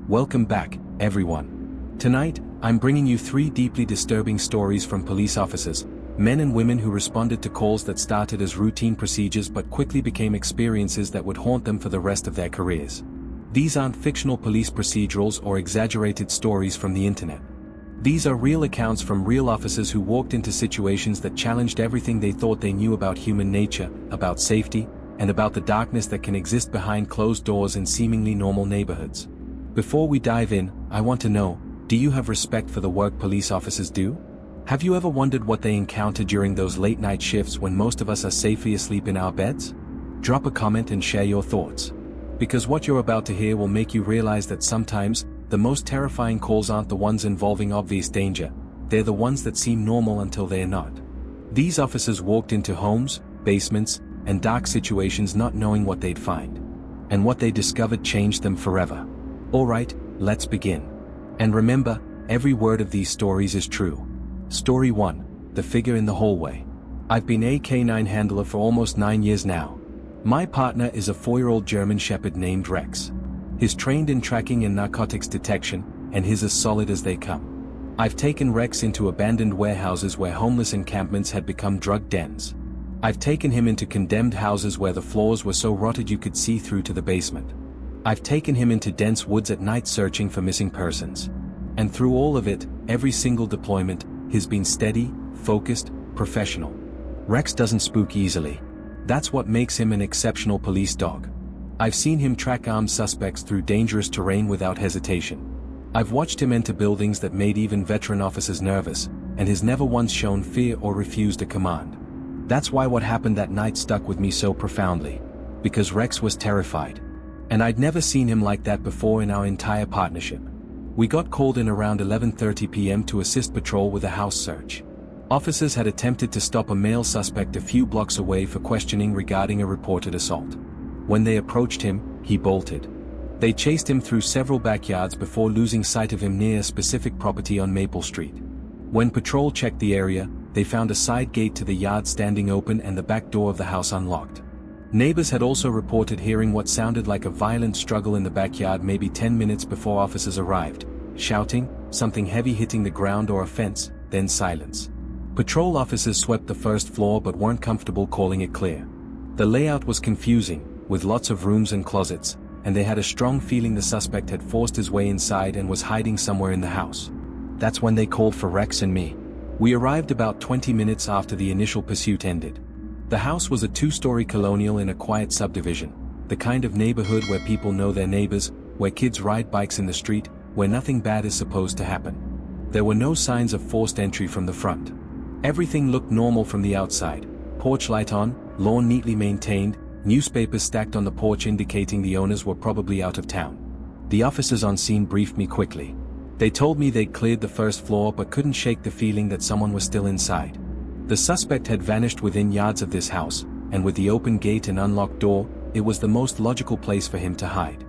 Welcome back, everyone. Tonight, I'm bringing you 3 deeply disturbing stories from police officers, men and women who responded to calls that started as routine procedures but quickly became experiences that would haunt them for the rest of their careers. These aren't fictional police procedurals or exaggerated stories from the internet. These are real accounts from real officers who walked into situations that challenged everything they thought they knew about human nature, about safety, and about the darkness that can exist behind closed doors in seemingly normal neighborhoods. Before we dive in, I want to know, do you have respect for the work police officers do? Have you ever wondered what they encounter during those late-night shifts when most of us are safely asleep in our beds? Drop a comment and share your thoughts. Because what you're about to hear will make you realize that sometimes, the most terrifying calls aren't the ones involving obvious danger, they're the ones that seem normal until they are not. These officers walked into homes, basements, and dark situations not knowing what they'd find. And what they discovered changed them forever. Alright, let's begin. And remember, every word of these stories is true. Story 1, The Figure in the Hallway. I've been a K9 handler for almost 9 years now. My partner is a 4-year-old German Shepherd named Rex. He's trained in tracking and narcotics detection, and he's as solid as they come. I've taken Rex into abandoned warehouses where homeless encampments had become drug dens. I've taken him into condemned houses where the floors were so rotted you could see through to the basement. I've taken him into dense woods at night searching for missing persons. And through all of it, every single deployment, he's been steady, focused, professional. Rex doesn't spook easily. That's what makes him an exceptional police dog. I've seen him track armed suspects through dangerous terrain without hesitation. I've watched him enter buildings that made even veteran officers nervous, and he's never once shown fear or refused a command. That's why what happened that night stuck with me so profoundly. Because Rex was terrified. And I'd never seen him like that before in our entire partnership. We got called in around 11:30 p.m. to assist patrol with a house search. Officers had attempted to stop a male suspect a few blocks away for questioning regarding a reported assault. When they approached him, he bolted. They chased him through several backyards before losing sight of him near a specific property on Maple Street. When patrol checked the area, they found a side gate to the yard standing open and the back door of the house unlocked. Neighbors had also reported hearing what sounded like a violent struggle in the backyard maybe 10 minutes before officers arrived, shouting, something heavy hitting the ground or a fence, then silence. Patrol officers swept the first floor but weren't comfortable calling it clear. The layout was confusing, with lots of rooms and closets, and they had a strong feeling the suspect had forced his way inside and was hiding somewhere in the house. That's when they called for Rex and me. We arrived about 20 minutes after the initial pursuit ended. The house was a 2-story colonial in a quiet subdivision, the kind of neighborhood where people know their neighbors, where kids ride bikes in the street, where nothing bad is supposed to happen. There were no signs of forced entry from the front. Everything looked normal from the outside, porch light on, lawn neatly maintained, newspapers stacked on the porch indicating the owners were probably out of town. The officers on scene briefed me quickly. They told me they'd cleared the first floor but couldn't shake the feeling that someone was still inside. The suspect had vanished within yards of this house, and with the open gate and unlocked door, it was the most logical place for him to hide.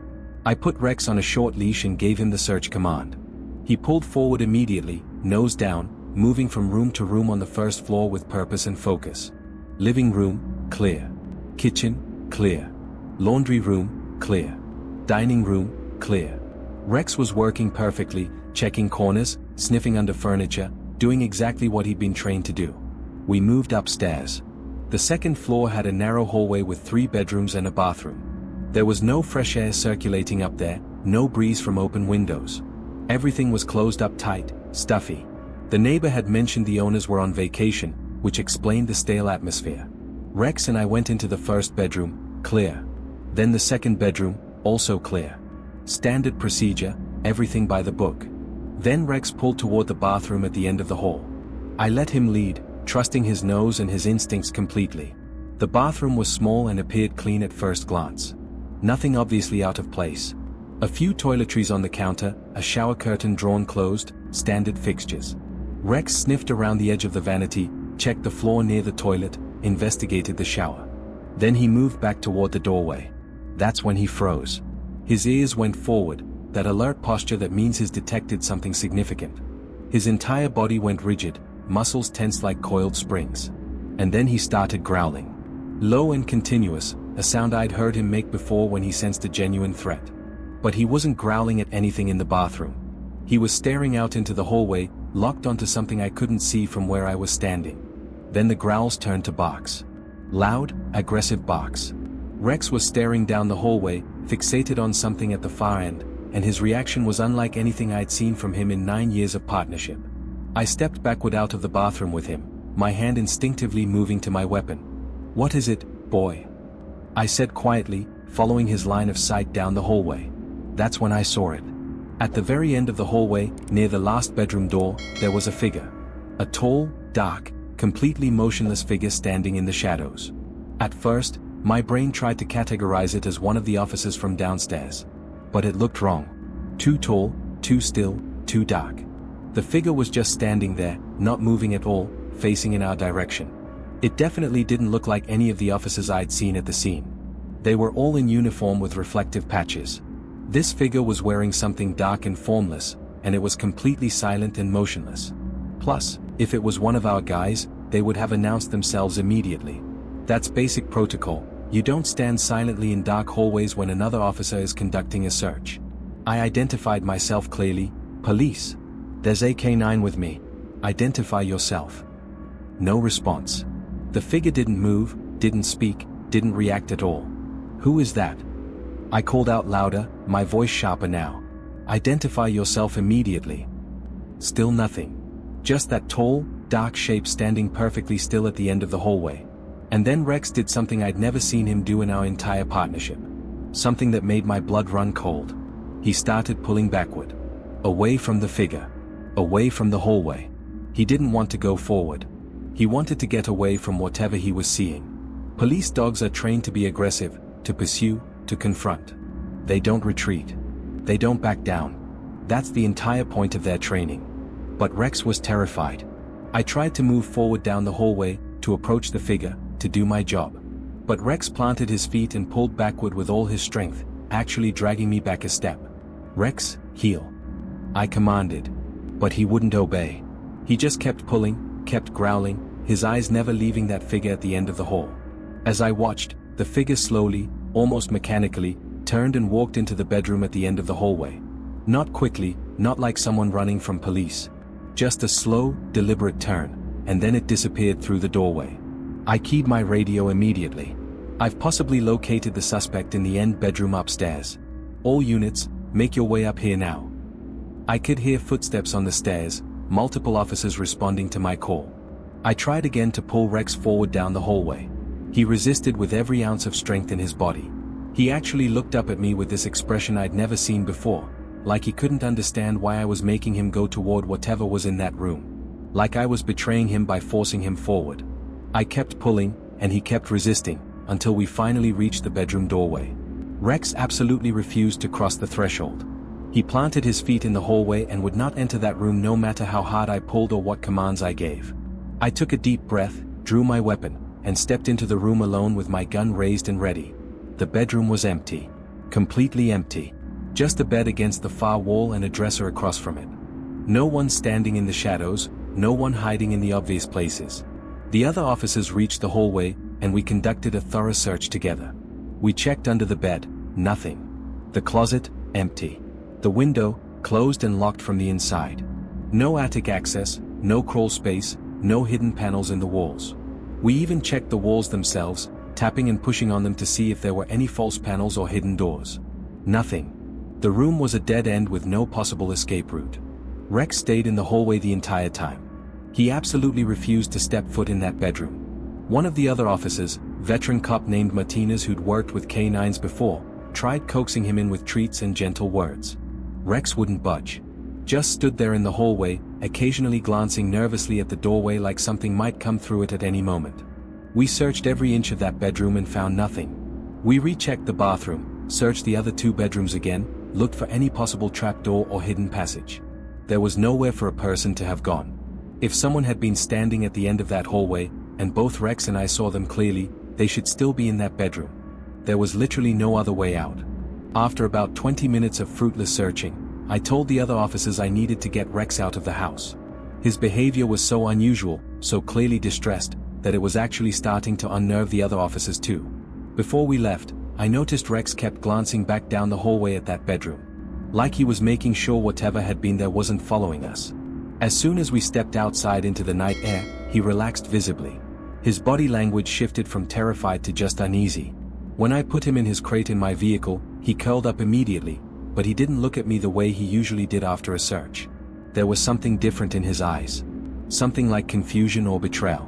I put Rex on a short leash and gave him the search command. He pulled forward immediately, nose down, moving from room to room on the first floor with purpose and focus. Living room, clear. Kitchen, clear. Laundry room, clear. Dining room, clear. Rex was working perfectly, checking corners, sniffing under furniture, doing exactly what he'd been trained to do. We moved upstairs. The second floor had a narrow hallway with 3 bedrooms and a bathroom. There was no fresh air circulating up there, no breeze from open windows. Everything was closed up tight, stuffy. The neighbor had mentioned the owners were on vacation, which explained the stale atmosphere. Rex and I went into the first bedroom, clear. Then the second bedroom, also clear. Standard procedure, everything by the book. Then Rex pulled toward the bathroom at the end of the hall. I let him lead, trusting his nose and his instincts completely. The bathroom was small and appeared clean at first glance. Nothing obviously out of place. A few toiletries on the counter, a shower curtain drawn closed, standard fixtures. Rex sniffed around the edge of the vanity, checked the floor near the toilet, investigated the shower. Then he moved back toward the doorway. That's when he froze. His ears went forward, that alert posture that means he's detected something significant. His entire body went rigid, muscles tense like coiled springs. And then he started growling. Low and continuous, a sound I'd heard him make before when he sensed a genuine threat. But he wasn't growling at anything in the bathroom. He was staring out into the hallway, locked onto something I couldn't see from where I was standing. Then the growls turned to barks. Loud, aggressive barks. Rex was staring down the hallway, fixated on something at the far end, and his reaction was unlike anything I'd seen from him in 9 years of partnership. I stepped backward out of the bathroom with him, my hand instinctively moving to my weapon. "What is it, boy?" I said quietly, following his line of sight down the hallway. That's when I saw it. At the very end of the hallway, near the last bedroom door, there was a figure. A tall, dark, completely motionless figure standing in the shadows. At first, my brain tried to categorize it as one of the officers from downstairs. But it looked wrong. Too tall, too still, too dark. The figure was just standing there, not moving at all, facing in our direction. It definitely didn't look like any of the officers I'd seen at the scene. They were all in uniform with reflective patches. This figure was wearing something dark and formless, and it was completely silent and motionless. Plus, if it was one of our guys, they would have announced themselves immediately. That's basic protocol. You don't stand silently in dark hallways when another officer is conducting a search. I identified myself clearly. "Police. There's a K9 with me. Identify yourself." No response. The figure didn't move, didn't speak, didn't react at all. "Who is that?" I called out louder, my voice sharper now. "Identify yourself immediately." Still nothing. Just that tall, dark shape standing perfectly still at the end of the hallway. And then Rex did something I'd never seen him do in our entire partnership. Something that made my blood run cold. He started pulling backward. Away from the figure. Away from the hallway. He didn't want to go forward. He wanted to get away from whatever he was seeing. Police dogs are trained to be aggressive, to pursue, to confront. They don't retreat. They don't back down. That's the entire point of their training. But Rex was terrified. I tried to move forward down the hallway, to approach the figure, to do my job. But Rex planted his feet and pulled backward with all his strength, actually dragging me back a step. "Rex, heel." I commanded. But he wouldn't obey. He just kept pulling, kept growling, his eyes never leaving that figure at the end of the hall. As I watched, the figure slowly, almost mechanically, turned and walked into the bedroom at the end of the hallway. Not quickly, not like someone running from police. Just a slow, deliberate turn, and then it disappeared through the doorway. I keyed my radio immediately. "I've possibly located the suspect in the end bedroom upstairs. All units, make your way up here now." I could hear footsteps on the stairs, multiple officers responding to my call. I tried again to pull Rex forward down the hallway. He resisted with every ounce of strength in his body. He actually looked up at me with this expression I'd never seen before, like he couldn't understand why I was making him go toward whatever was in that room. Like I was betraying him by forcing him forward. I kept pulling, and he kept resisting, until we finally reached the bedroom doorway. Rex absolutely refused to cross the threshold. He planted his feet in the hallway and would not enter that room no matter how hard I pulled or what commands I gave. I took a deep breath, drew my weapon, and stepped into the room alone with my gun raised and ready. The bedroom was empty. Completely empty. Just a bed against the far wall and a dresser across from it. No one standing in the shadows, no one hiding in the obvious places. The other officers reached the hallway, and we conducted a thorough search together. We checked under the bed, nothing. The closet, empty. The window, closed and locked from the inside. No attic access, no crawl space, no hidden panels in the walls. We even checked the walls themselves, tapping and pushing on them to see if there were any false panels or hidden doors. Nothing. The room was a dead end with no possible escape route. Rex stayed in the hallway the entire time. He absolutely refused to step foot in that bedroom. One of the other officers, veteran cop named Martinez who'd worked with K9s before, tried coaxing him in with treats and gentle words. Rex wouldn't budge. Just stood there in the hallway, occasionally glancing nervously at the doorway like something might come through it at any moment. We searched every inch of that bedroom and found nothing. We rechecked the bathroom, searched the other 2 bedrooms again, looked for any possible trapdoor or hidden passage. There was nowhere for a person to have gone. If someone had been standing at the end of that hallway, and both Rex and I saw them clearly, they should still be in that bedroom. There was literally no other way out. After about 20 minutes of fruitless searching, I told the other officers I needed to get Rex out of the house. His behavior was so unusual, so clearly distressed, that it was actually starting to unnerve the other officers too. Before we left, I noticed Rex kept glancing back down the hallway at that bedroom. Like he was making sure whatever had been there wasn't following us. As soon as we stepped outside into the night air, he relaxed visibly. His body language shifted from terrified to just uneasy. When I put him in his crate in my vehicle, he curled up immediately, but he didn't look at me the way he usually did after a search. There was something different in his eyes. Something like confusion or betrayal.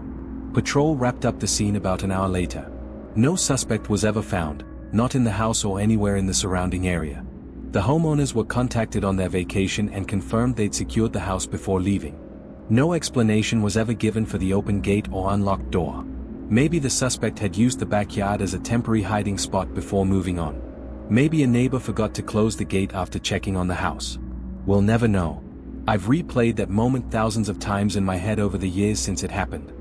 Patrol wrapped up the scene about an hour later. No suspect was ever found, not in the house or anywhere in the surrounding area. The homeowners were contacted on their vacation and confirmed they'd secured the house before leaving. No explanation was ever given for the open gate or unlocked door. Maybe the suspect had used the backyard as a temporary hiding spot before moving on. Maybe a neighbor forgot to close the gate after checking on the house. We'll never know. I've replayed that moment thousands of times in my head over the years since it happened.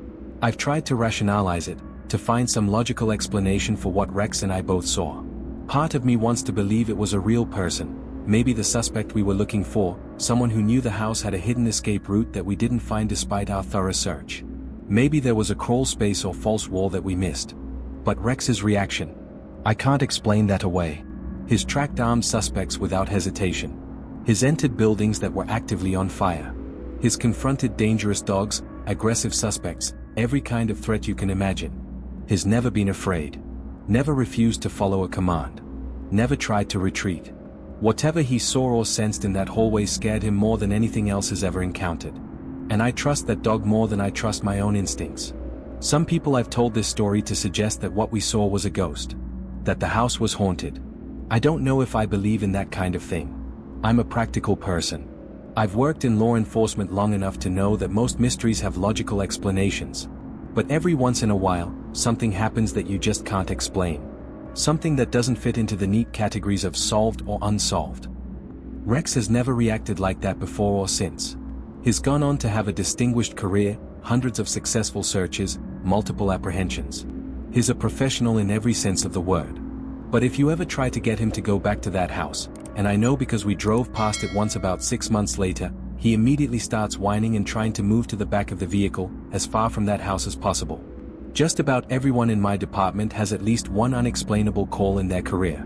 I've tried to rationalize it, to find some logical explanation for what Rex and I both saw. Part of me wants to believe it was a real person, maybe the suspect we were looking for, someone who knew the house had a hidden escape route that we didn't find despite our thorough search. Maybe there was a crawl space or false wall that we missed. But Rex's reaction? I can't explain that away. His tracked armed suspects without hesitation. His entered buildings that were actively on fire. His confronted dangerous dogs, aggressive suspects, every kind of threat you can imagine. His never been afraid. Never refused to follow a command. Never tried to retreat. Whatever he saw or sensed in that hallway scared him more than anything else has ever encountered. And I trust that dog more than I trust my own instincts. Some people I've told this story to suggest that what we saw was a ghost. That the house was haunted. I don't know if I believe in that kind of thing. I'm a practical person. I've worked in law enforcement long enough to know that most mysteries have logical explanations. But every once in a while, something happens that you just can't explain. Something that doesn't fit into the neat categories of solved or unsolved. Rex has never reacted like that before or since. He's gone on to have a distinguished career, hundreds of successful searches, multiple apprehensions. He's a professional in every sense of the word. But if you ever try to get him to go back to that house, and I know because we drove past it once about 6 months later, he immediately starts whining and trying to move to the back of the vehicle, as far from that house as possible. Just about everyone in my department has at least one unexplainable call in their career.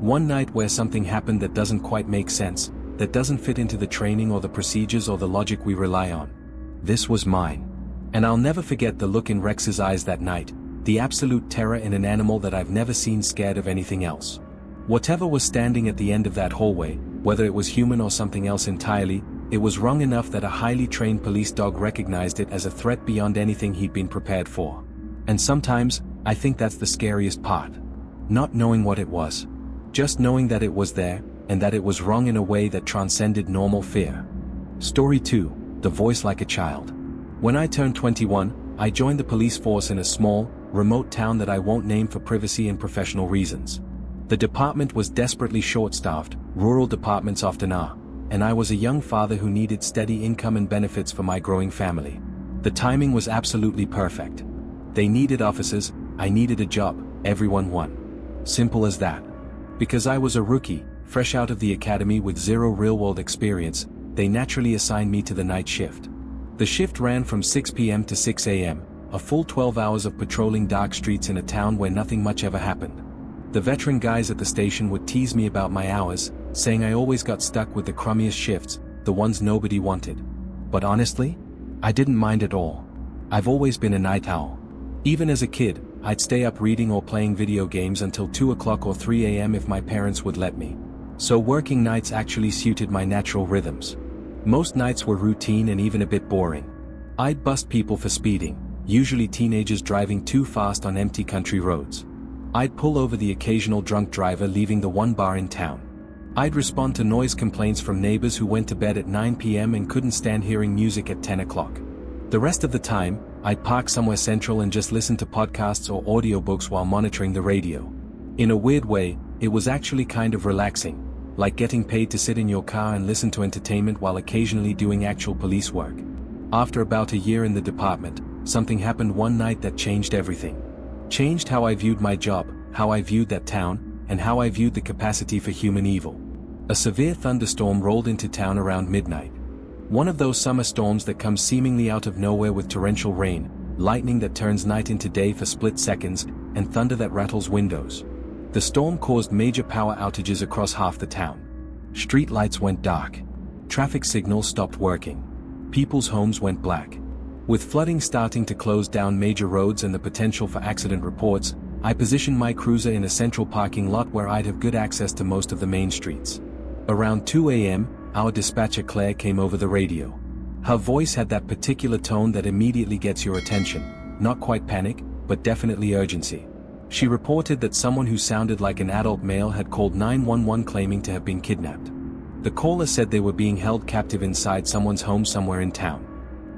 One night where something happened that doesn't quite make sense, that doesn't fit into the training or the procedures or the logic we rely on. This was mine. And I'll never forget the look in Rex's eyes that night, the absolute terror in an animal that I've never seen scared of anything else. Whatever was standing at the end of that hallway, whether it was human or something else entirely, it was wrong enough that a highly trained police dog recognized it as a threat beyond anything he'd been prepared for. And sometimes, I think that's the scariest part. Not knowing what it was. Just knowing that it was there, and that it was wrong in a way that transcended normal fear. Story 2, The Voice Like a Child. When I turned 21, I joined the police force in a small, remote town that I won't name for privacy and professional reasons. The department was desperately short-staffed, rural departments often are, and I was a young father who needed steady income and benefits for my growing family. The timing was absolutely perfect. They needed officers, I needed a job, everyone won. Simple as that. Because I was a rookie, fresh out of the academy with zero real-world experience, they naturally assigned me to the night shift. The shift ran from 6 p.m. to 6 a.m., a full 12 hours of patrolling dark streets in a town where nothing much ever happened. The veteran guys at the station would tease me about my hours, saying I always got stuck with the crummiest shifts, the ones nobody wanted. But honestly, I didn't mind at all. I've always been a night owl. Even as a kid, I'd stay up reading or playing video games until 2 o'clock or 3 a.m. if my parents would let me. So working nights actually suited my natural rhythms. Most nights were routine and even a bit boring. I'd bust people for speeding, usually teenagers driving too fast on empty country roads. I'd pull over the occasional drunk driver leaving the one bar in town. I'd respond to noise complaints from neighbors who went to bed at 9 p.m. and couldn't stand hearing music at 10 o'clock. The rest of the time, I'd park somewhere central and just listen to podcasts or audiobooks while monitoring the radio. In a weird way, it was actually kind of relaxing, like getting paid to sit in your car and listen to entertainment while occasionally doing actual police work. After about a year in the department, something happened one night that changed everything. Changed how I viewed my job, how I viewed that town, and how I viewed the capacity for human evil. A severe thunderstorm rolled into town around midnight. One of those summer storms that comes seemingly out of nowhere with torrential rain, lightning that turns night into day for split seconds, and thunder that rattles windows. The storm caused major power outages across half the town. Street lights went dark. Traffic signals stopped working. People's homes went black. With flooding starting to close down major roads and the potential for accident reports, I positioned my cruiser in a central parking lot where I'd have good access to most of the main streets. Around 2 a.m., our dispatcher Claire came over the radio. Her voice had that particular tone that immediately gets your attention, not quite panic, but definitely urgency. She reported that someone who sounded like an adult male had called 911 claiming to have been kidnapped. The caller said they were being held captive inside someone's home somewhere in town.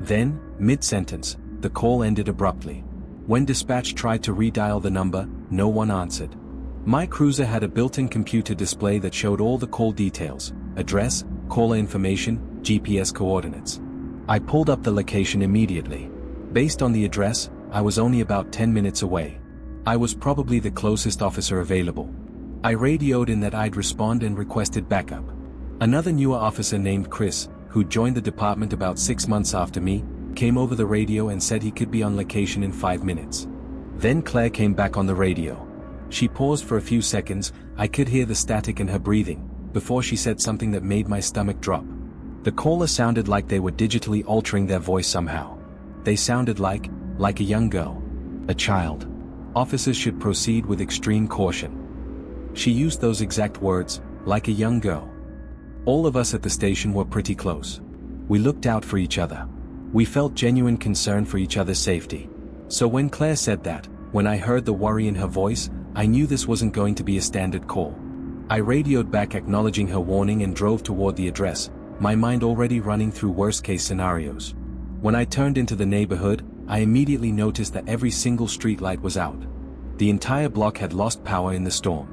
Then, mid-sentence, the call ended abruptly. When dispatch tried to redial the number, no one answered. My cruiser had a built-in computer display that showed all the call details: address, caller information, GPS coordinates. I pulled up the location immediately. Based on the address, I was only about 10 minutes away. I was probably the closest officer available. I radioed in that I'd respond and requested backup. Another newer officer named Chris, who joined the department about 6 months after me, came over the radio and said he could be on location in 5 minutes. Then Claire came back on the radio. She paused for a few seconds. I could hear the static in her breathing, before she said something that made my stomach drop. The caller sounded like they were digitally altering their voice somehow. They sounded like a young girl. A child. Officers should proceed with extreme caution. She used those exact words, like a young girl. All of us at the station were pretty close. We looked out for each other. We felt genuine concern for each other's safety. So when Claire said that, when I heard the worry in her voice, I knew this wasn't going to be a standard call. I radioed back acknowledging her warning and drove toward the address, my mind already running through worst-case scenarios. When I turned into the neighborhood, I immediately noticed that every single street light was out. The entire block had lost power in the storm.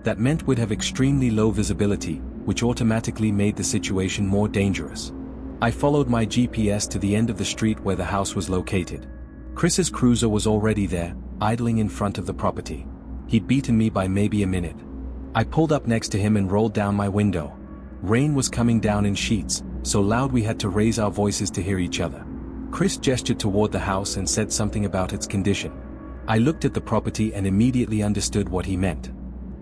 That meant we'd have extremely low visibility, which automatically made the situation more dangerous. I followed my GPS to the end of the street where the house was located. Chris's cruiser was already there, idling in front of the property. He'd beaten me by maybe a minute. I pulled up next to him and rolled down my window. Rain was coming down in sheets, so loud we had to raise our voices to hear each other. Chris gestured toward the house and said something about its condition. I looked at the property and immediately understood what he meant.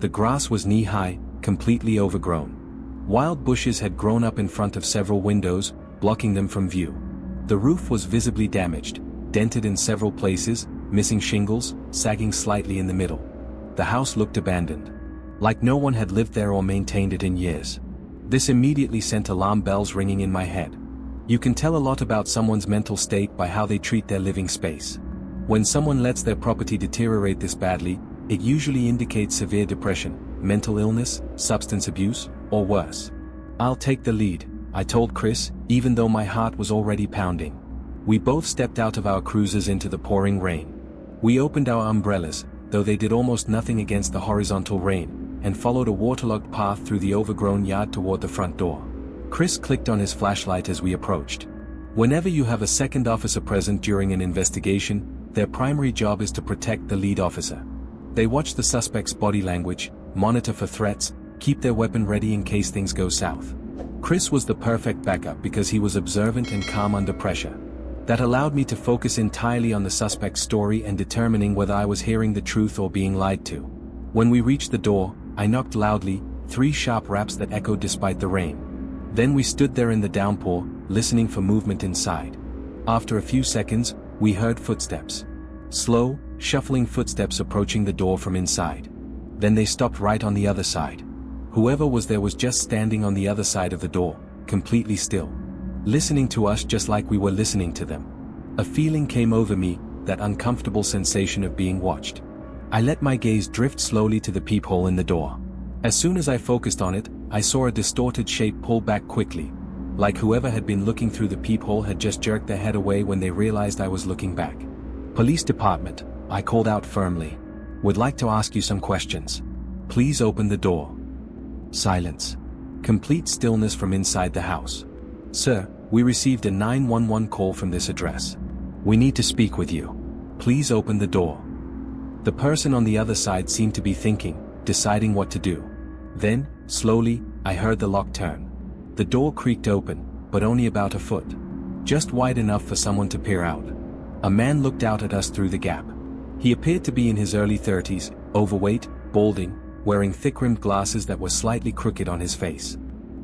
The grass was knee-high, completely overgrown. Wild bushes had grown up in front of several windows, blocking them from view. The roof was visibly damaged, dented in several places, missing shingles, sagging slightly in the middle. The house looked abandoned. Like no one had lived there or maintained it in years. This immediately sent alarm bells ringing in my head. You can tell a lot about someone's mental state by how they treat their living space. When someone lets their property deteriorate this badly, it usually indicates severe depression, mental illness, substance abuse, or worse. "I'll take the lead," I told Chris, even though my heart was already pounding. We both stepped out of our cruisers into the pouring rain. We opened our umbrellas, though they did almost nothing against the horizontal rain, and followed a waterlogged path through the overgrown yard toward the front door. Chris clicked on his flashlight as we approached. Whenever you have a second officer present during an investigation, their primary job is to protect the lead officer. They watch the suspect's body language, monitor for threats, keep their weapon ready in case things go south. Chris was the perfect backup because he was observant and calm under pressure. That allowed me to focus entirely on the suspect's story and determining whether I was hearing the truth or being lied to. When we reached the door, I knocked loudly, 3 sharp raps that echoed despite the rain. Then we stood there in the downpour, listening for movement inside. After a few seconds, we heard footsteps. Slow, shuffling footsteps approaching the door from inside. Then they stopped right on the other side. Whoever was there was just standing on the other side of the door, completely still. Listening to us just like we were listening to them. A feeling came over me, that uncomfortable sensation of being watched. I let my gaze drift slowly to the peephole in the door. As soon as I focused on it, I saw a distorted shape pull back quickly. Like whoever had been looking through the peephole had just jerked their head away when they realized I was looking back. "Police department," I called out firmly. "Would like to ask you some questions. Please open the door." Silence. Complete stillness from inside the house. "Sir, we received a 911 call from this address. We need to speak with you. Please open the door." The person on the other side seemed to be thinking, deciding what to do. Then, slowly, I heard the lock turn. The door creaked open, but only about a foot. Just wide enough for someone to peer out. A man looked out at us through the gap. He appeared to be in his early 30s, overweight, balding, wearing thick-rimmed glasses that were slightly crooked on his face.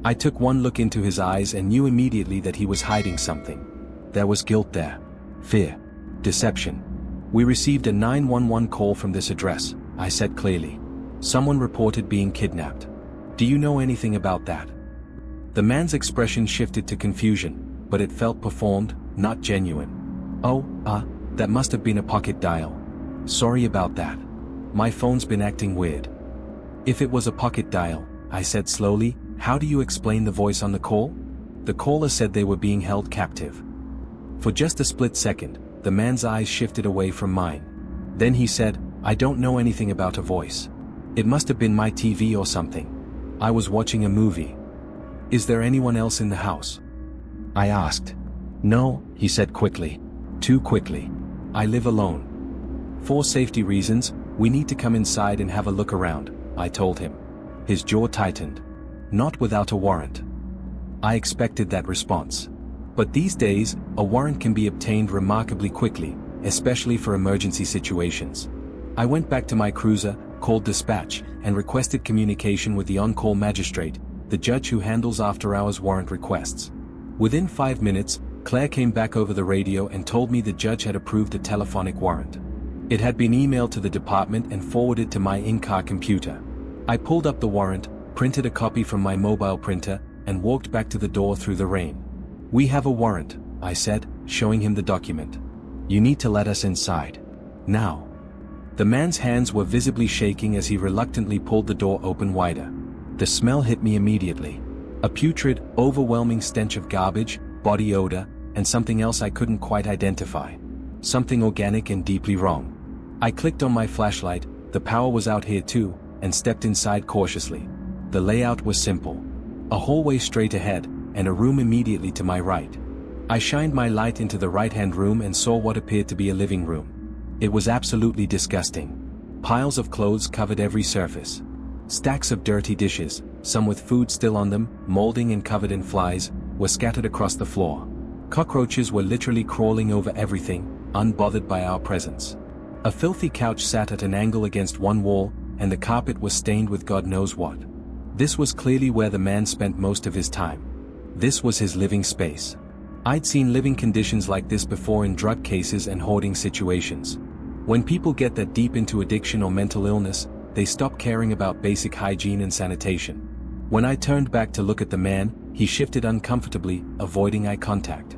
I took one look into his eyes and knew immediately that he was hiding something. There was guilt there. Fear. Deception. "We received a 911 call from this address," I said clearly. "Someone reported being kidnapped. Do you know anything about that?" The man's expression shifted to confusion, but it felt performed, not genuine. "Oh, that must have been a pocket dial. Sorry about that. My phone's been acting weird." "If it was a pocket dial," I said slowly, "how do you explain the voice on the call?" The caller said they were being held captive. For just a split second, the man's eyes shifted away from mine. Then he said, "I don't know anything about a voice. It must have been my TV or something. I was watching a movie." "Is there anyone else in the house?" I asked. "No," he said quickly. Too quickly. "I live alone. For safety reasons, we need to come inside and have a look around," I told him. His jaw tightened. "Not without a warrant." I expected that response. But these days, a warrant can be obtained remarkably quickly, especially for emergency situations. I went back to my cruiser, called dispatch, and requested communication with the on-call magistrate, the judge who handles after-hours warrant requests. Within 5 minutes, Claire came back over the radio and told me the judge had approved a telephonic warrant. It had been emailed to the department and forwarded to my in-car computer. I pulled up the warrant, printed a copy from my mobile printer, and walked back to the door through the rain. "We have a warrant," I said, showing him the document. "You need to let us inside. Now." The man's hands were visibly shaking as he reluctantly pulled the door open wider. The smell hit me immediately. A putrid, overwhelming stench of garbage, body odor, and something else I couldn't quite identify. Something organic and deeply wrong. I clicked on my flashlight, the power was out here too, and stepped inside cautiously. The layout was simple. A hallway straight ahead, and a room immediately to my right. I shined my light into the right-hand room and saw what appeared to be a living room. It was absolutely disgusting. Piles of clothes covered every surface. Stacks of dirty dishes, some with food still on them, molding and covered in flies, were scattered across the floor. Cockroaches were literally crawling over everything, unbothered by our presence. A filthy couch sat at an angle against one wall, and the carpet was stained with God knows what. This was clearly where the man spent most of his time. This was his living space. I'd seen living conditions like this before in drug cases and hoarding situations. When people get that deep into addiction or mental illness, they stop caring about basic hygiene and sanitation. When I turned back to look at the man, he shifted uncomfortably, avoiding eye contact.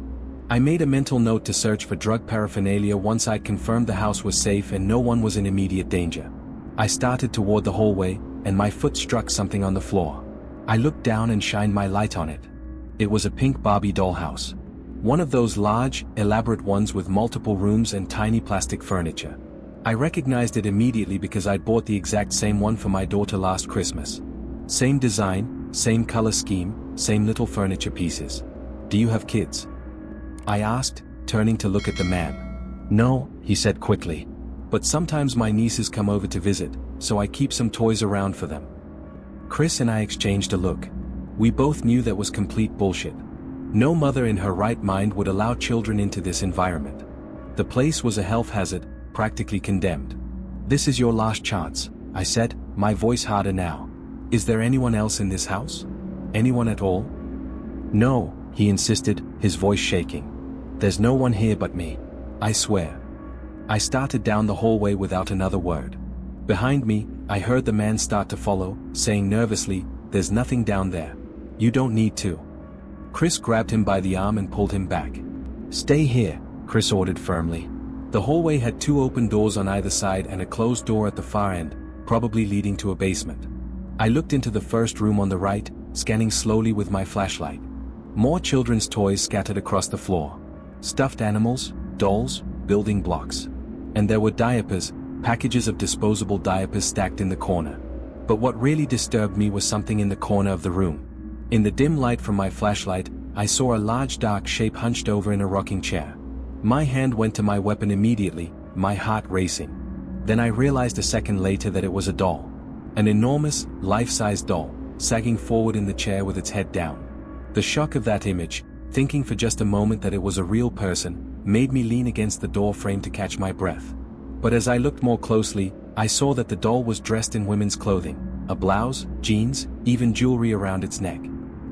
I made a mental note to search for drug paraphernalia once I'd confirmed the house was safe and no one was in immediate danger. I started toward the hallway, and my foot struck something on the floor. I looked down and shined my light on it. It was a pink Barbie dollhouse. One of those large, elaborate ones with multiple rooms and tiny plastic furniture. I recognized it immediately because I'd bought the exact same one for my daughter last Christmas. Same design, same color scheme, same little furniture pieces. "Do you have kids?" I asked, turning to look at the man. "No," he said quickly. "But sometimes my nieces come over to visit, so I keep some toys around for them." Chris and I exchanged a look. We both knew that was complete bullshit. No mother in her right mind would allow children into this environment. The place was a health hazard, practically condemned. "This is your last chance," I said, my voice harder now. "Is there anyone else in this house? Anyone at all?" "No," he insisted, his voice shaking. "There's no one here but me. I swear." I started down the hallway without another word. Behind me, I heard the man start to follow, saying nervously, "There's nothing down there. You don't need to." Chris grabbed him by the arm and pulled him back. "Stay here," Chris ordered firmly. The hallway had 2 open doors on either side and a closed door at the far end, probably leading to a basement. I looked into the first room on the right, scanning slowly with my flashlight. More children's toys scattered across the floor. Stuffed animals, dolls, building blocks. And there were diapers, packages of disposable diapers stacked in the corner. But what really disturbed me was something in the corner of the room. In the dim light from my flashlight, I saw a large dark shape hunched over in a rocking chair. My hand went to my weapon immediately, my heart racing. Then I realized a second later that it was a doll. An enormous, life-size doll, sagging forward in the chair with its head down. The shock of that image, thinking for just a moment that it was a real person, made me lean against the door frame to catch my breath. But as I looked more closely, I saw that the doll was dressed in women's clothing. a blouse, jeans, even jewelry around its neck.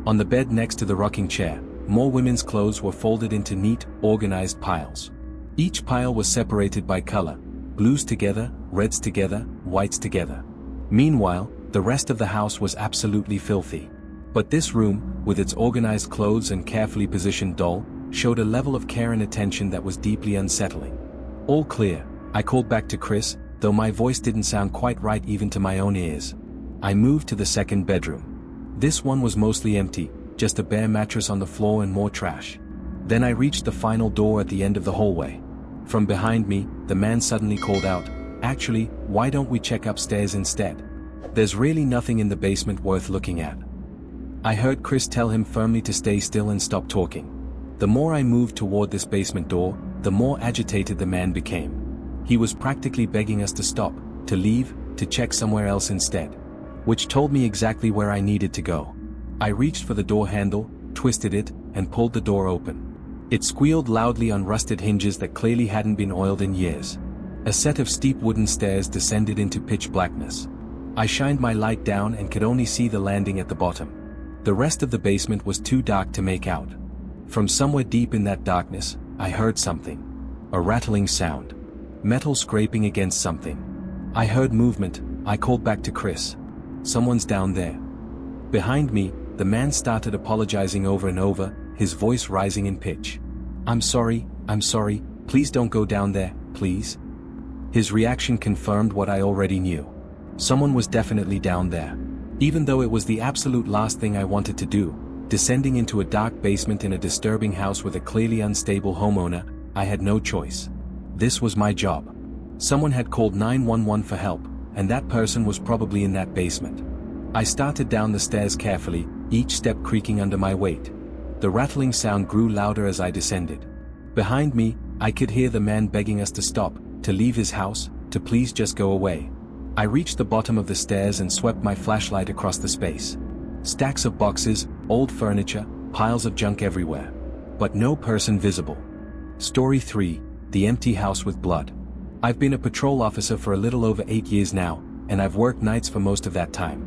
On the bed next to the rocking chair, more women's clothes were folded into neat, organized piles. Each pile was separated by color, blues together, reds together, whites together. Meanwhile, the rest of the house was absolutely filthy. But this room, with its organized clothes and carefully positioned doll, showed a level of care and attention that was deeply unsettling. All clear, I called back to Chris, though my voice didn't sound quite right even to my own ears. I moved to the second bedroom. This one was mostly empty, just a bare mattress on the floor and more trash. Then I reached the final door at the end of the hallway. From behind me, the man suddenly called out, "Actually, why don't we check upstairs instead? There's really nothing in the basement worth looking at." I heard Chris tell him firmly to stay still and stop talking. The more I moved toward this basement door, the more agitated the man became. He was practically begging us to stop, to leave, to check somewhere else instead. Which told me exactly where I needed to go. I reached for the door handle, twisted it, and pulled the door open. It squealed loudly on rusted hinges that clearly hadn't been oiled in years. A set of steep wooden stairs descended into pitch blackness. I shined my light down and could only see the landing at the bottom. The rest of the basement was too dark to make out. From somewhere deep in that darkness, I heard something. A rattling sound. Metal scraping against something. I heard movement. I called back to Chris. "Someone's down there." Behind me, the man started apologizing over and over, his voice rising in pitch. I'm sorry, please don't go down there, please." His reaction confirmed what I already knew. Someone was definitely down there. Even though it was the absolute last thing I wanted to do, descending into a dark basement in a disturbing house with a clearly unstable homeowner, I had no choice. This was my job. Someone had called 911 for help, and that person was probably in that basement. I started down the stairs carefully, each step creaking under my weight. The rattling sound grew louder as I descended. Behind me, I could hear the man begging us to stop, to leave his house, to please just go away. I reached the bottom of the stairs and swept my flashlight across the space. Stacks of boxes, old furniture, piles of junk everywhere. But no person visible. Story 3, The Empty House with Blood. I've been a patrol officer for a little over 8 years now, and I've worked nights for most of that time.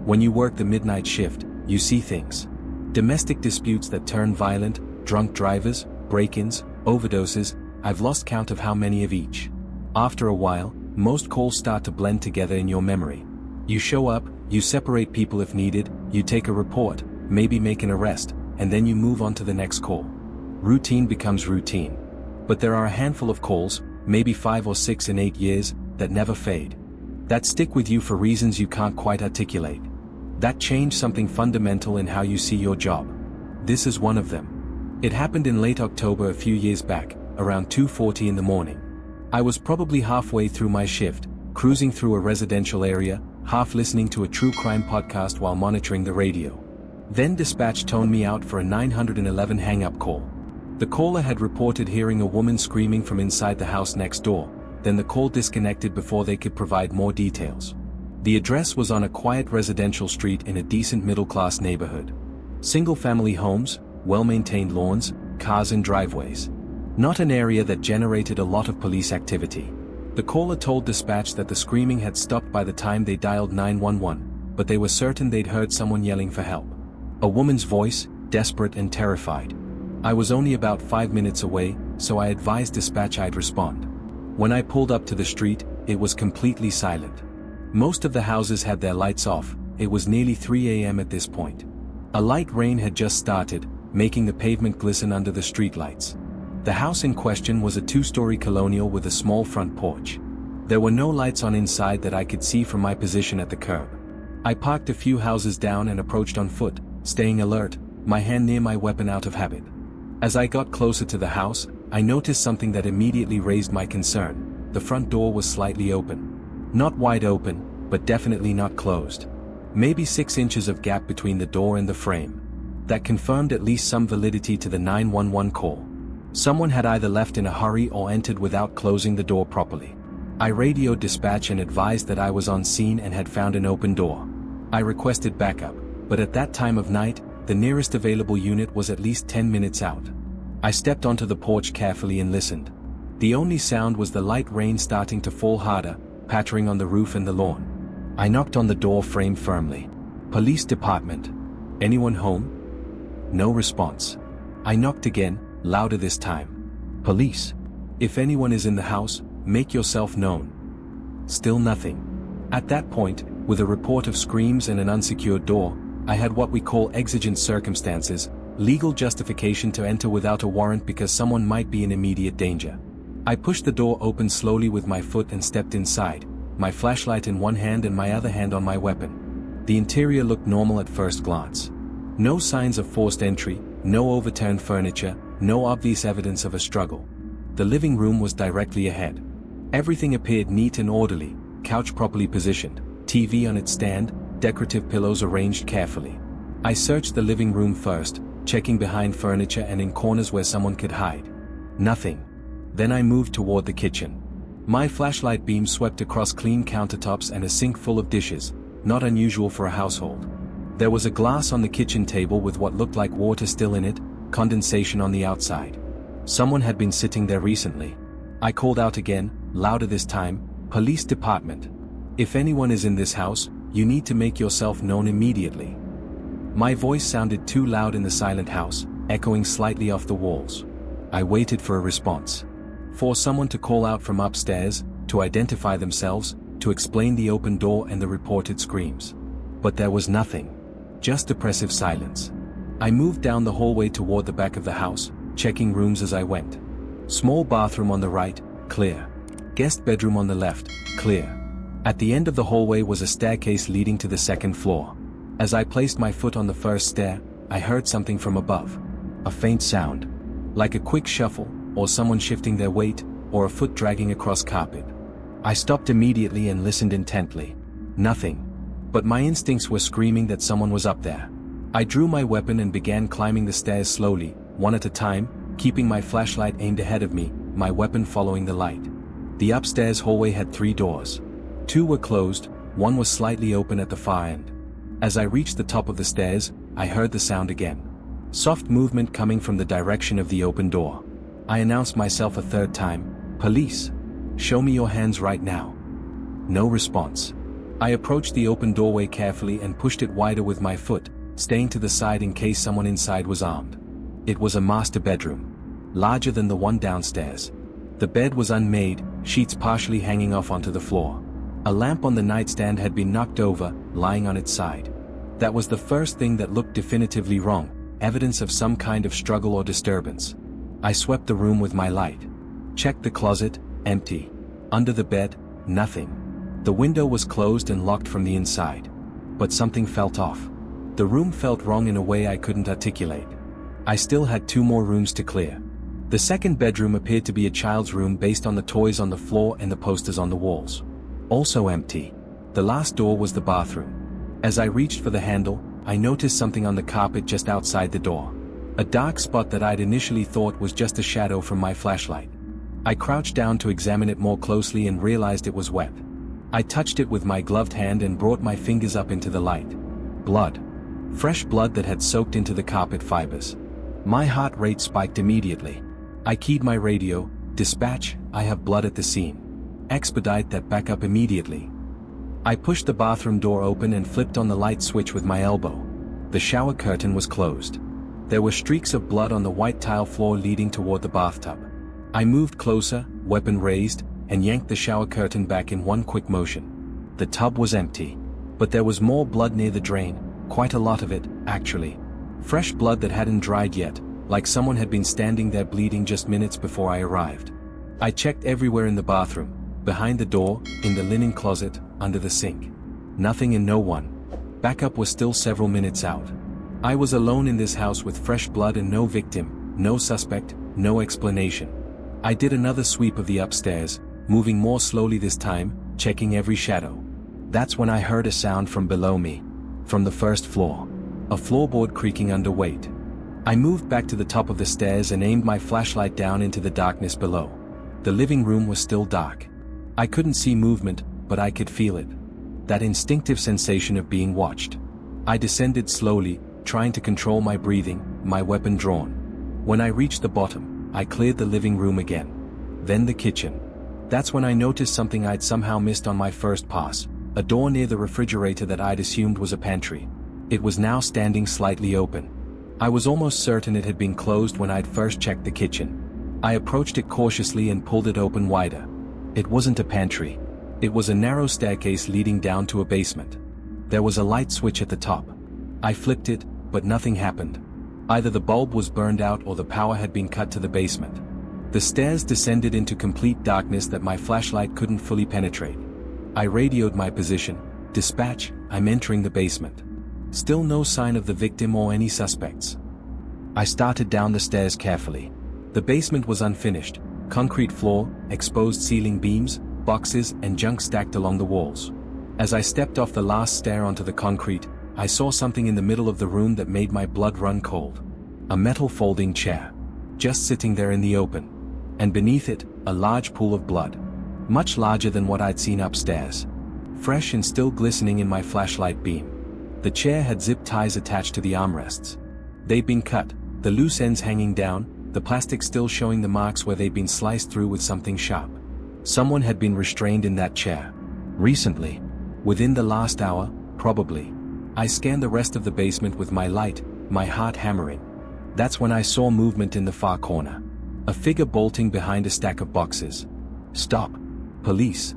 When you work the midnight shift, you see things. Domestic disputes that turn violent, drunk drivers, break-ins, overdoses, I've lost count of how many of each. After a while, most calls start to blend together in your memory. You show up, you separate people if needed, you take a report, maybe make an arrest, and then you move on to the next call. Routine becomes routine. But there are a handful of calls, maybe 5 or 6 in 8 years, that never fade. That stick with you for reasons you can't quite articulate. That change something fundamental in how you see your job. This is one of them. It happened in late October a few years back, around 2:40 in the morning. I was probably halfway through my shift, cruising through a residential area, half listening to a true crime podcast while monitoring the radio. Then dispatch toned me out for a 911 hang-up call. The caller had reported hearing a woman screaming from inside the house next door, then the call disconnected before they could provide more details. The address was on a quiet residential street in a decent middle-class neighborhood. Single-family homes, well-maintained lawns, cars and driveways. Not an area that generated a lot of police activity. The caller told dispatch that the screaming had stopped by the time they dialed 911, but they were certain they'd heard someone yelling for help. A woman's voice, desperate and terrified. I was only about 5 minutes away, so I advised dispatch I'd respond. When I pulled up to the street, it was completely silent. Most of the houses had their lights off. It was nearly 3 a.m. at this point. A light rain had just started, making the pavement glisten under the streetlights. The house in question was a 2-story colonial with a small front porch. There were no lights on inside that I could see from my position at the curb. I parked a few houses down and approached on foot, staying alert, my hand near my weapon out of habit. As I got closer to the house, I noticed something that immediately raised my concern. The front door was slightly open. Not wide open, but definitely not closed. Maybe 6 inches of gap between the door and the frame. That confirmed at least some validity to the 911 call. Someone had either left in a hurry or entered without closing the door properly. I radioed dispatch and advised that I was on scene and had found an open door. I requested backup, but at that time of night, the nearest available unit was at least 10 minutes out. I stepped onto the porch carefully and listened. The only sound was the light rain starting to fall harder, pattering on the roof and the lawn. I knocked on the door frame firmly. Police department. Anyone home? No response. I knocked again, louder this time. Police. If anyone is in the house, make yourself known. Still nothing. At that point, with a report of screams and an unsecured door, I had what we call exigent circumstances, legal justification to enter without a warrant because someone might be in immediate danger. I pushed the door open slowly with my foot and stepped inside, my flashlight in one hand and my other hand on my weapon. The interior looked normal at first glance. No signs of forced entry, no overturned furniture, no obvious evidence of a struggle. The living room was directly ahead. Everything appeared neat and orderly, couch properly positioned, TV on its stand, decorative pillows arranged carefully. I searched the living room first, checking behind furniture and in corners where someone could hide. Nothing. Then I moved toward the kitchen. My flashlight beam swept across clean countertops and a sink full of dishes, not unusual for a household. There was a glass on the kitchen table with what looked like water still in it, condensation on the outside. Someone had been sitting there recently. I called out again, louder this time, police department. If anyone is in this house, you need to make yourself known immediately. My voice sounded too loud in the silent house, echoing slightly off the walls. I waited for a response. For someone to call out from upstairs, to identify themselves, to explain the open door and the reported screams. But there was nothing. Just oppressive silence. I moved down the hallway toward the back of the house, checking rooms as I went. Small bathroom on the right, clear. Guest bedroom on the left, clear. At the end of the hallway was a staircase leading to the second floor. As I placed my foot on the first stair, I heard something from above. A faint sound. Like a quick shuffle, or someone shifting their weight, or a foot dragging across carpet. I stopped immediately and listened intently. Nothing. But my instincts were screaming that someone was up there. I drew my weapon and began climbing the stairs slowly, one at a time, keeping my flashlight aimed ahead of me, my weapon following the light. The upstairs hallway had 3 doors. 2 were closed, one was slightly open at the far end. As I reached the top of the stairs, I heard the sound again. Soft movement coming from the direction of the open door. I announced myself a 3rd time, police. Show me your hands right now. No response. I approached the open doorway carefully and pushed it wider with my foot, staying to the side in case someone inside was armed. It was a master bedroom. Larger than the one downstairs. The bed was unmade, sheets partially hanging off onto the floor. A lamp on the nightstand had been knocked over, lying on its side. That was the first thing that looked definitively wrong, evidence of some kind of struggle or disturbance. I swept the room with my light. Checked the closet, empty. Under the bed, nothing. The window was closed and locked from the inside. But something felt off. The room felt wrong in a way I couldn't articulate. I still had 2 more rooms to clear. The second bedroom appeared to be a child's room based on the toys on the floor and the posters on the walls. Also empty. The last door was the bathroom. As I reached for the handle, I noticed something on the carpet just outside the door. A dark spot that I'd initially thought was just a shadow from my flashlight. I crouched down to examine it more closely and realized it was wet. I touched it with my gloved hand and brought my fingers up into the light. Blood. Fresh blood that had soaked into the carpet fibers. My heart rate spiked immediately. I keyed my radio, dispatch, I have blood at the scene. Expedite that back up immediately. I pushed the bathroom door open and flipped on the light switch with my elbow. The shower curtain was closed. There were streaks of blood on the white tile floor leading toward the bathtub. I moved closer, weapon raised, and yanked the shower curtain back in one quick motion. The tub was empty. But there was more blood near the drain, quite a lot of it, actually. Fresh blood that hadn't dried yet, like someone had been standing there bleeding just minutes before I arrived. I checked everywhere in the bathroom, behind the door, in the linen closet, under the sink. Nothing and no one. Backup was still several minutes out. I was alone in this house with fresh blood and no victim, no suspect, no explanation. I did another sweep of the upstairs, moving more slowly this time, checking every shadow. That's when I heard a sound from below me. From the first floor. A floorboard creaking under weight. I moved back to the top of the stairs and aimed my flashlight down into the darkness below. The living room was still dark. I couldn't see movement, but I could feel it. That instinctive sensation of being watched. I descended slowly, trying to control my breathing, my weapon drawn. When I reached the bottom, I cleared the living room again. Then the kitchen. That's when I noticed something I'd somehow missed on my first pass. a door near the refrigerator that I'd assumed was a pantry. It was now standing slightly open. I was almost certain it had been closed when I'd first checked the kitchen. I approached it cautiously and pulled it open wider. It wasn't a pantry. It was a narrow staircase leading down to a basement. There was a light switch at the top. I flipped it, but nothing happened. Either the bulb was burned out or the power had been cut to the basement. The stairs descended into complete darkness that my flashlight couldn't fully penetrate. I radioed my position. Dispatch, I'm entering the basement. Still no sign of the victim or any suspects. I started down the stairs carefully. The basement was unfinished. Concrete floor, exposed ceiling beams, boxes and junk stacked along the walls. As I stepped off the last stair onto the concrete, I saw something in the middle of the room that made my blood run cold. A metal folding chair. Just sitting there in the open. And beneath it, a large pool of blood. Much larger than what I'd seen upstairs. Fresh and still glistening in my flashlight beam. The chair had zip ties attached to the armrests. They'd been cut, the loose ends hanging down, the plastic still showing the marks where they'd been sliced through with something sharp. Someone had been restrained in that chair. Recently. Within the last hour, probably. I scanned the rest of the basement with my light, my heart hammering. That's when I saw movement in the far corner. A figure bolting behind a stack of boxes. Stop. Police.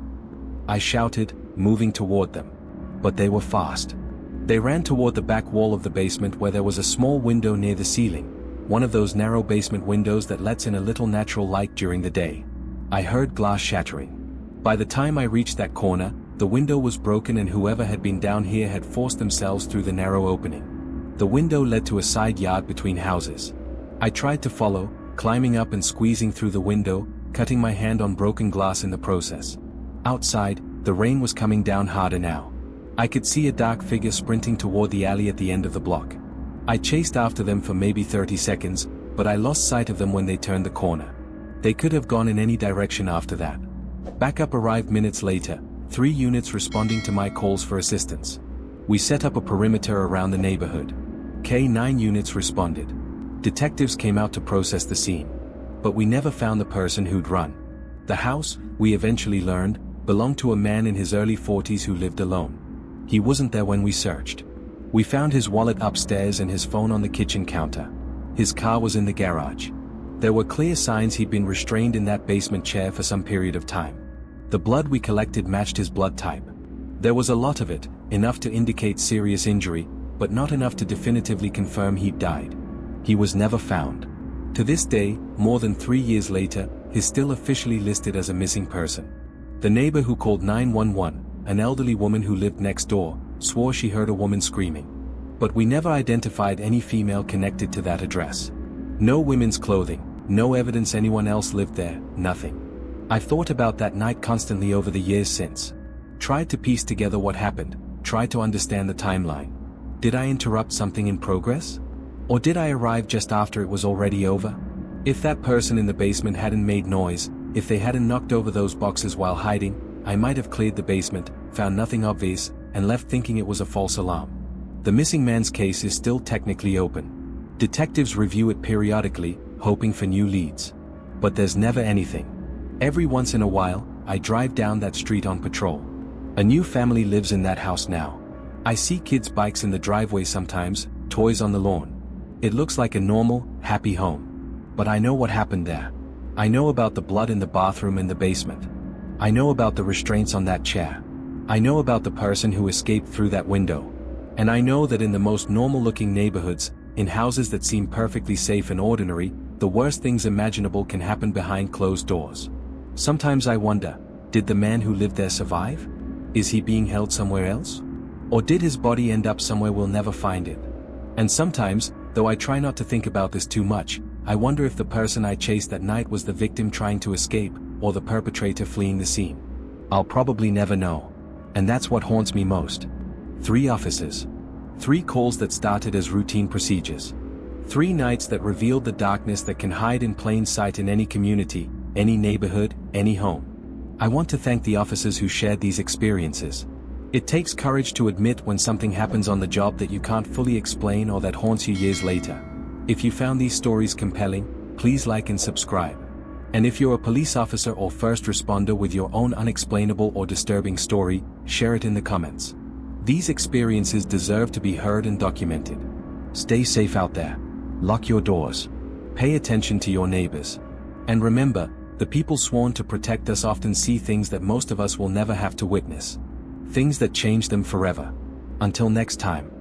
I shouted, moving toward them. But they were fast. They ran toward the back wall of the basement where there was a small window near the ceiling, one of those narrow basement windows that lets in a little natural light during the day. I heard glass shattering. By the time I reached that corner, the window was broken and whoever had been down here had forced themselves through the narrow opening. The window led to a side yard between houses. I tried to follow, climbing up and squeezing through the window, cutting my hand on broken glass in the process. Outside, the rain was coming down harder now. I could see a dark figure sprinting toward the alley at the end of the block. I chased after them for maybe 30 seconds, but I lost sight of them when they turned the corner. They could have gone in any direction after that. Backup arrived minutes later, 3 units responding to my calls for assistance. We set up a perimeter around the neighborhood. K9 units responded. Detectives came out to process the scene. But we never found the person who'd run. The house, we eventually learned, belonged to a man in his early 40s who lived alone. He wasn't there when we searched. We found his wallet upstairs and his phone on the kitchen counter. His car was in the garage. There were clear signs he'd been restrained in that basement chair for some period of time. The blood we collected matched his blood type. There was a lot of it, enough to indicate serious injury, but not enough to definitively confirm he'd died. He was never found. To this day, more than 3 years later, he's still officially listed as a missing person. The neighbor who called 911, an elderly woman who lived next door, swore she heard a woman screaming. But we never identified any female connected to that address. No women's clothing, no evidence anyone else lived there, nothing. I've thought about that night constantly over the years since. Tried to piece together what happened, tried to understand the timeline. Did I interrupt something in progress? Or did I arrive just after it was already over? If that person in the basement hadn't made noise, if they hadn't knocked over those boxes while hiding, I might have cleared the basement, found nothing obvious, and left thinking it was a false alarm. The missing man's case is still technically open. Detectives review it periodically, hoping for new leads. But there's never anything. Every once in a while, I drive down that street on patrol. A new family lives in that house now. I see kids' bikes in the driveway sometimes, toys on the lawn. It looks like a normal, happy home. But I know what happened there. I know about the blood in the bathroom and the basement. I know about the restraints on that chair. I know about the person who escaped through that window. And I know that in the most normal-looking neighborhoods, in houses that seem perfectly safe and ordinary, the worst things imaginable can happen behind closed doors. Sometimes I wonder, did the man who lived there survive? Is he being held somewhere else? Or did his body end up somewhere we'll never find it? And sometimes, though I try not to think about this too much, I wonder if the person I chased that night was the victim trying to escape, or the perpetrator fleeing the scene. I'll probably never know. And that's what haunts me most. 3 officers. 3 calls that started as routine procedures. 3 nights that revealed the darkness that can hide in plain sight in any community, any neighborhood, any home. I want to thank the officers who shared these experiences. It takes courage to admit when something happens on the job that you can't fully explain or that haunts you years later. If you found these stories compelling, please like and subscribe. And if you're a police officer or first responder with your own unexplainable or disturbing story, share it in the comments. These experiences deserve to be heard and documented. Stay safe out there. Lock your doors. Pay attention to your neighbors. And remember, the people sworn to protect us often see things that most of us will never have to witness. Things that change them forever. Until next time.